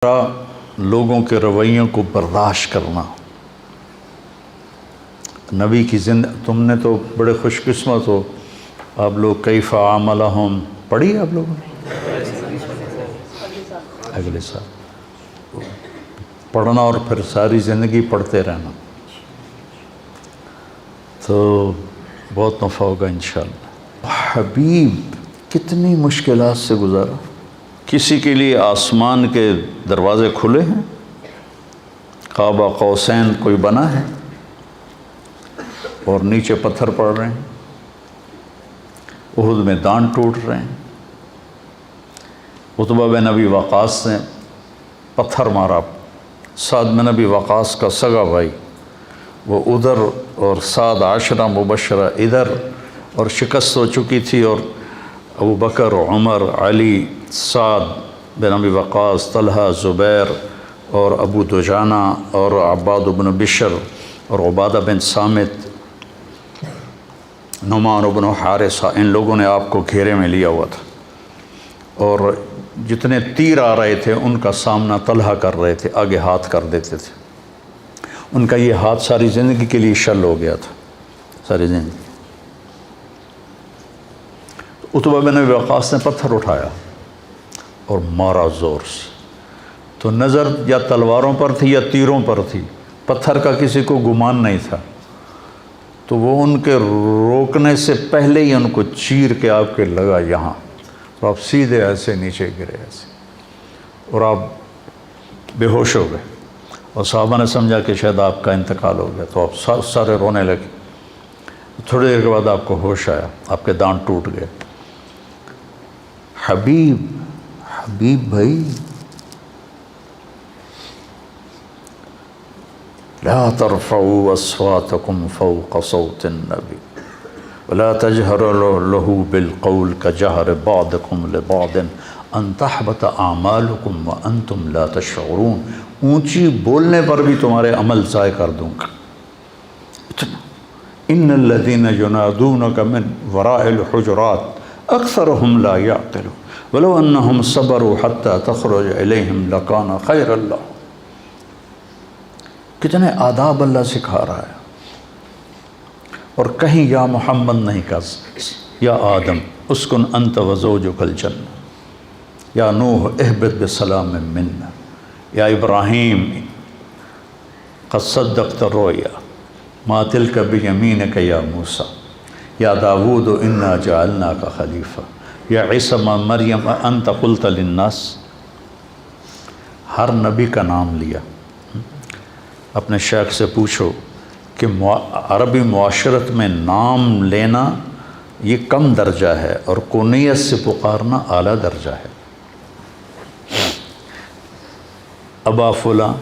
لوگوں کے رویوں کو برداشت کرنا۔ نبی کی تم نے تو بڑے خوش قسمت ہو، آپ لوگ کیف عاملہم پڑھی آپ لوگوں نے؟ اگلے سال پڑھنا اور پھر ساری زندگی پڑھتے رہنا تو بہت نفع ہوگا انشاءاللہ۔ حبیب کتنی مشکلات سے گزارا، کسی کے لیے آسمان کے دروازے کھلے ہیں، قاب قوسین کوئی بنا ہے اور نیچے پتھر پڑ رہے ہیں، احد میں دان ٹوٹ رہے ہیں، عتبہ بن ابی وقاص نے پتھر مارا، سعد بن ابی وقاص کا سگا بھائی وہ ادھر اور سعد عشرہ مبشرہ ادھر، اور شکست ہو چکی تھی، اور ابو بکر، عمر، علی، سعد بن ابی وقاص، طلحہ، زبیر اور ابو دجانہ اور عباد بن بشر اور عبادہ بن صامت، نعمان بن حارثہ، ان لوگوں نے آپ کو گھیرے میں لیا ہوا تھا، اور جتنے تیر آ رہے تھے ان کا سامنا طلحہ کر رہے تھے، آگے ہاتھ کر دیتے تھے، ان کا یہ ہاتھ ساری زندگی کے لیے شل ہو گیا تھا، ساری زندگی۔ عتبہ بن ابی وقاص نے پتھر اٹھایا اور مارا زور سے، تو نظر یا تلواروں پر تھی یا تیروں پر تھی، پتھر کا کسی کو گمان نہیں تھا، تو وہ ان کے روکنے سے پہلے ہی ان کو چیر کے آپ کے لگا یہاں، تو آپ سیدھے ایسے نیچے گرے ایسے، اور آپ بے ہوش ہو گئے، اور صحابہ نے سمجھا کہ شاید آپ کا انتقال ہو گیا، تو آپ سارے رونے لگے۔ تھوڑی دیر کے بعد آپ کو ہوش آیا، آپ کے دانت ٹوٹ گئے۔ حبیب بھائی، لا ترفعوا اصواتکم فوق صوت النبی ولا تجهروا له بالقول كجهر بعضكم لبعض ان تحبط اعمالكم وانتم لا تشعرون، اونچی بولنے پر بھی تمہارے عمل ضائع کر دوں گا۔ ان الذين ينادونك من وراء الحجرات اکثرهم لا يعقلون ولو انهم صبروا حتى تخرج اليهم لكان خيرا لهم۔ کتنے آداب اللہ سکھا رہا ہے، اور کہیں یا محمد نہیں کہا، یا آدم اسکن انت وزوجک الجنہ، یا نوح اہبط بسلام منا، یا ابراہیم قد صدقت الرؤیا ما تلک بیمینک یا موسیٰ، یا داود انا جعلناک خلیفہ، یا عیسیٰ مریم انت قلت للناس۔ ہر نبی کا نام لیا۔ اپنے شیخ سے پوچھو کہ عربی معاشرت میں نام لینا یہ کم درجہ ہے اور کنیت سے پکارنا اعلیٰ درجہ ہے۔ ابا فلاں،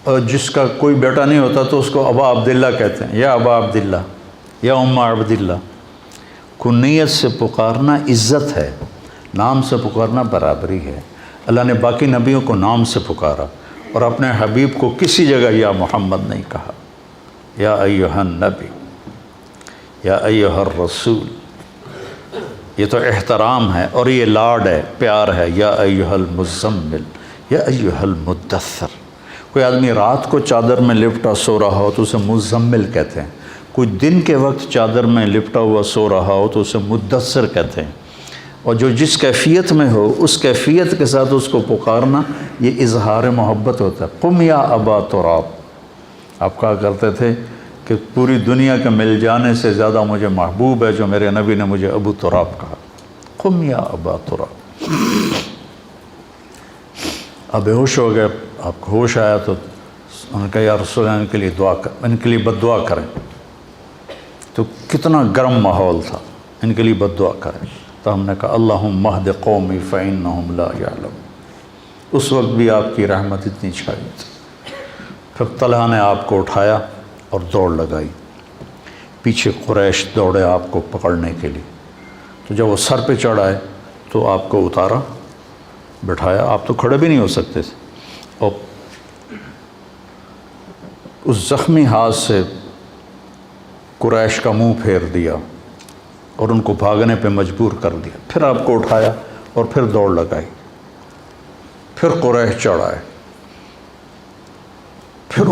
اور جس کا کوئی بیٹا نہیں ہوتا تو اس کو ابا عبداللہ کہتے ہیں، یا ابا عبداللہ، یا ام عبداللہ۔ کنیت سے پکارنا عزت ہے، نام سے پکارنا برابری ہے۔ اللہ نے باقی نبیوں کو نام سے پکارا، اور اپنے حبیب کو کسی جگہ یا محمد نہیں کہا، یا ایہا النبی، یا ایہا الرسول۔ یہ تو احترام ہے اور یہ لاڈ ہے، پیار ہے، یا ایہا المزمل، یا ایہا المدثر۔ کوئی آدمی رات کو چادر میں لپٹا سو رہا ہو تو اسے مزمل کہتے ہیں، کوئی دن کے وقت چادر میں لپٹا ہوا سو رہا ہو تو اسے مدثر کہتے ہیں، اور جو جس کیفیت میں ہو اس کیفیت کے ساتھ اس کو پکارنا یہ اظہار محبت ہوتا ہے۔ قم یا ابا تراب، آپ کہا کرتے تھے کہ پوری دنیا کے مل جانے سے زیادہ مجھے محبوب ہے جو میرے نبی نے مجھے ابو تراب کہا۔ قم یا ابا تراب۔ اب بے ہوش ہو گئے، آپ کو ہوش آیا تو انہوں نے کہا یا رسول اللہ ان کے لیے دعا کر، ان کے لیے بد دعا کریں، تو کتنا گرم ماحول تھا، ان کے لیے بد دعا کریں، تو ہم نے کہا اللہم اہد قومی فإنہم لا یعلمون۔ اس وقت بھی آپ کی رحمت اتنی چھائی تھی۔ پھر طلحہ نے آپ کو اٹھایا اور دوڑ لگائی، پیچھے قریش دوڑے آپ کو پکڑنے کے لیے، تو جب وہ سر پہ چڑھ آئے تو آپ کو اتارا، بٹھایا، آپ تو کھڑے بھی نہیں ہو سکتے تھے، اور اس زخمی ہاتھ سے قریش کا منہ پھیر دیا اور ان کو بھاگنے پہ مجبور کر دیا، پھر آپ کو اٹھایا اور پھر دوڑ لگائی۔ پھر قریش چڑھ آئے، پھر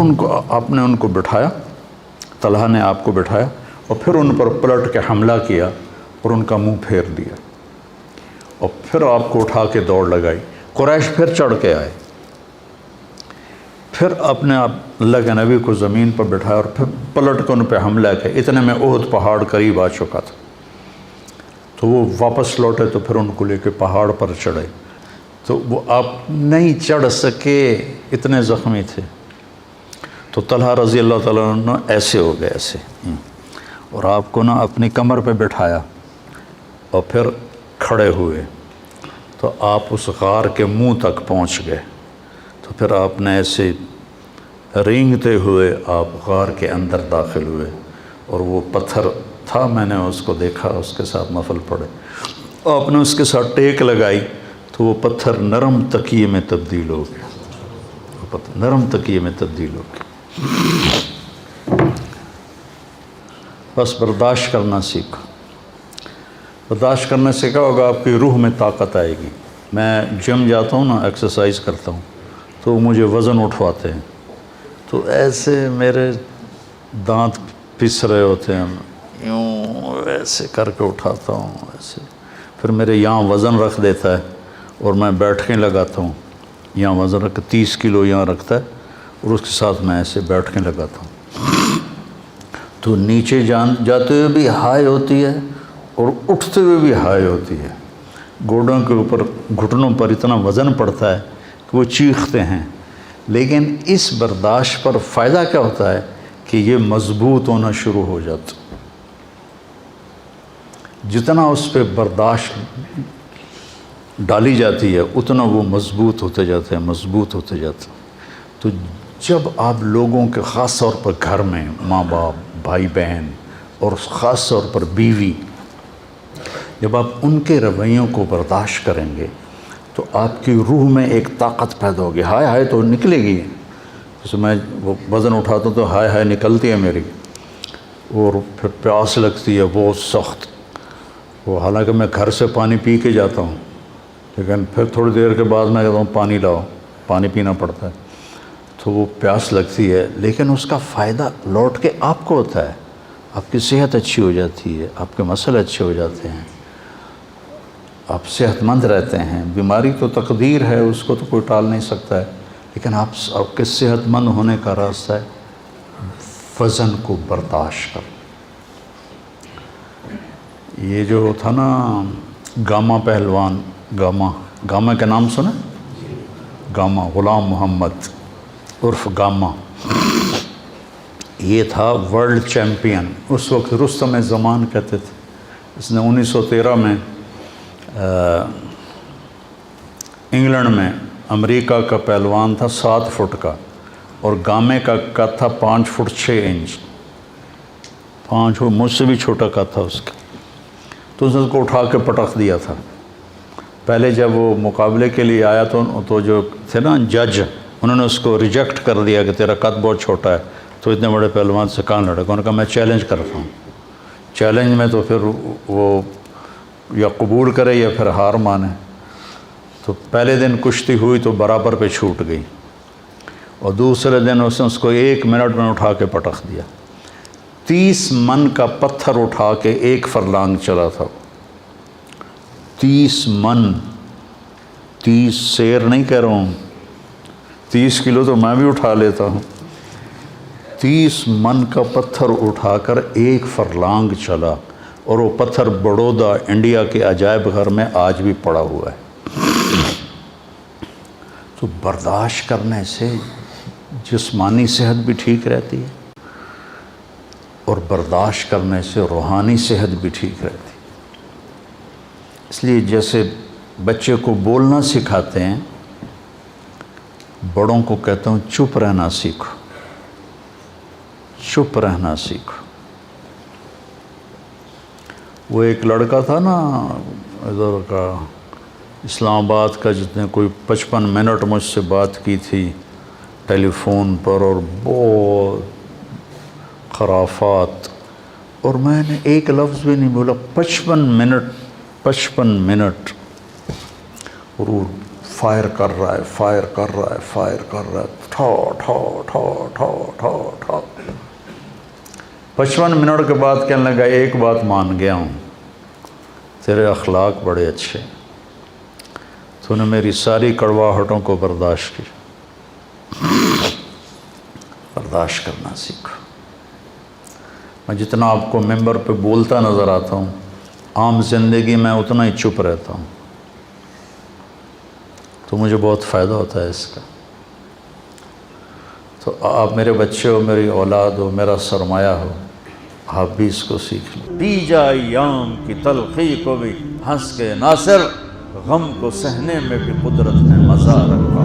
آپ نے ان کو بٹھایا، طلحہ نے آپ کو بٹھایا اور پھر ان پر پلٹ کے حملہ کیا اور ان کا منہ پھیر دیا، اور پھر آپ کو اٹھا کے دوڑ لگائی۔ قریش پھر چڑھ کے آئے، پھر اپنے اللہ کے نبی کو زمین پر بٹھایا اور پھر پلٹ کے ان پہ حملہ کیا۔ اتنے میں احد پہاڑ قریب آ چکا تھا، تو وہ واپس لوٹے تو پھر ان کو لے کے پہاڑ پر چڑھے، تو وہ آپ نہیں چڑھ سکے، اتنے زخمی تھے۔ تو طلحہ رضی اللہ تعالیٰ عنہ ایسے ہو گئے، ایسے، اور آپ کو نا اپنی کمر پہ بٹھایا اور پھر کھڑے ہوئے، تو آپ اس غار کے منہ تک پہنچ گئے، تو پھر آپ نے ایسے رینگتے ہوئے آپ غار کے اندر داخل ہوئے، اور وہ پتھر تھا، میں نے اس کو دیکھا، اس کے ساتھ نفل پڑھے، آپ نے اس کے ساتھ ٹیک لگائی تو وہ پتھر نرم تکیے میں تبدیل ہو گیا، وہ پتھر نرم تکیے میں تبدیل ہو گیا۔ بس برداشت کرنا سیکھو، برداشت کرنے سے کیا ہوگا، آپ کی روح میں طاقت آئے گی۔ میں جم جاتا ہوں نا، ایکسرسائز کرتا ہوں، تو مجھے وزن اٹھواتے ہیں، تو ایسے میرے دانت پس رہے ہوتے ہیں، یوں ایسے کر کے اٹھاتا ہوں ایسے، پھر میرے یہاں وزن رکھ دیتا ہے اور میں بیٹھنے لگاتا ہوں، یہاں وزن رکھ 30 کلو یہاں رکھتا ہے اور اس کے ساتھ میں ایسے بیٹھنے لگاتا ہوں، تو نیچے جاتے ہوئے بھی ہائی ہوتی ہے اور اٹھتے ہوئے بھی ہائی ہوتی ہے، گوڑوں کے اوپر گھٹنوں پر اتنا وزن پڑتا ہے کہ وہ چیختے ہیں، لیکن اس برداشت پر فائدہ کیا ہوتا ہے کہ یہ مضبوط ہونا شروع ہو جاتا، جتنا اس پہ برداشت ڈالی جاتی ہے اتنا وہ مضبوط ہوتے جاتے ہیں، مضبوط ہوتے جاتے ہیں۔ تو جب آپ لوگوں کے خاص طور پر گھر میں ماں باپ، بھائی بہن اور خاص طور پر بیوی، جب آپ ان کے رویوں کو برداشت کریں گے تو آپ کی روح میں ایک طاقت پیدا ہوگی، ہائے ہائے تو نکلے گی، جیسے میں وہ وزن اٹھاتا ہوں تو ہائے ہائے نکلتی ہے میری، اور پھر پیاس لگتی ہے بہت سخت، وہ حالانکہ میں گھر سے پانی پی کے جاتا ہوں، لیکن پھر تھوڑی دیر کے بعد میں کہتا ہوں پانی لاؤ، پانی پینا پڑتا ہے، تو وہ پیاس لگتی ہے، لیکن اس کا فائدہ لوٹ کے آپ کو ہوتا ہے، آپ کی صحت اچھی ہو جاتی ہے، آپ کے مسئلے اچھے ہو جاتے ہیں، آپ صحت مند رہتے ہیں۔ بیماری تو تقدیر ہے، اس کو تو کوئی ٹال نہیں سکتا ہے، لیکن آپ کے صحت مند ہونے کا راستہ ہے وزن کو برداشت کر۔ یہ جو تھا نا گاما پہلوان، گاما کے نام سنا؟ گاما، غلام محمد عرف گاما، یہ تھا ورلڈ چیمپئن، اس وقت رستم زمان کہتے تھے، اس نے 1913 میں انگلینڈ میں، امریکہ کا پہلوان تھا 7 فٹ کا، اور گامے کا قد تھا 5 فٹ 6 انچ، 5 فٹ، مجھ سے بھی چھوٹا قد تھا اس کا، تو اس نے اس کو اٹھا کے پٹخ دیا تھا۔ پہلے جب وہ مقابلے کے لیے آیا تو جو تھے نا جج، انہوں نے اس کو ریجیکٹ کر دیا کہ تیرا قد بہت چھوٹا ہے، تو اتنے بڑے پہلوان سے کہاں لڑے گا، انہوں نے کہا میں چیلنج کرتا ہوں، چیلنج میں تو پھر وہ یا قبول کرے یا پھر ہار مانے، تو پہلے دن کشتی ہوئی تو برابر پہ چھوٹ گئی، اور دوسرے دن اس نے اس کو 1 منٹ میں اٹھا کے پٹخ دیا، 30 من کا پتھر اٹھا کے 1 فرلانگ چلا تھا، 30 من، 30 سیر نہیں کہہ رہا ہوں، 30 کلو تو میں بھی اٹھا لیتا ہوں، 30 من کا پتھر اٹھا کر 1 فرلانگ چلا، اور وہ پتھر بڑودہ انڈیا کے عجائب گھر میں آج بھی پڑا ہوا ہے۔ تو برداشت کرنے سے جسمانی صحت بھی ٹھیک رہتی ہے، اور برداشت کرنے سے روحانی صحت بھی ٹھیک رہتی ہے۔ اس لیے جیسے بچے کو بولنا سکھاتے ہیں، بڑوں کو کہتا ہوں چپ رہنا سیکھو، چپ رہنا سیکھو۔ وہ ایک لڑکا تھا نا ادھر کا، اسلام آباد کا، جس نے کوئی 55 منٹ مجھ سے بات کی تھی ٹیلی فون پر، اور بہت خرافات، اور میں نے ایک لفظ بھی نہیں بولا، 55 منٹ، اور وہ فائر کر رہا ہے، فائر کر رہا ہے، فائر کر رہا ہے، ٹھو ٹھو ٹھو ٹھو ٹھو ٹھو۔ 55 منٹ کے بعد کہنے لگا ایک بات مان گیا ہوں، تیرے اخلاق بڑے اچھے، تو نے میری ساری کڑواہٹوں کو برداشت کی، برداشت کرنا سیکھو۔ میں جتنا آپ کو ممبر پہ بولتا نظر آتا ہوں، عام زندگی میں اتنا ہی چپ رہتا ہوں، تو مجھے بہت فائدہ ہوتا ہے اس کا۔ تو آپ میرے بچے ہو، میری اولاد ہو، میرا سرمایہ ہو، آپ بھی اس کو سیکھ لیں۔ پی جا ایام کی تلخی کو بھی ہنس کے ناصر، غم کو سہنے میں بھی قدرت نے مزہ رکھا۔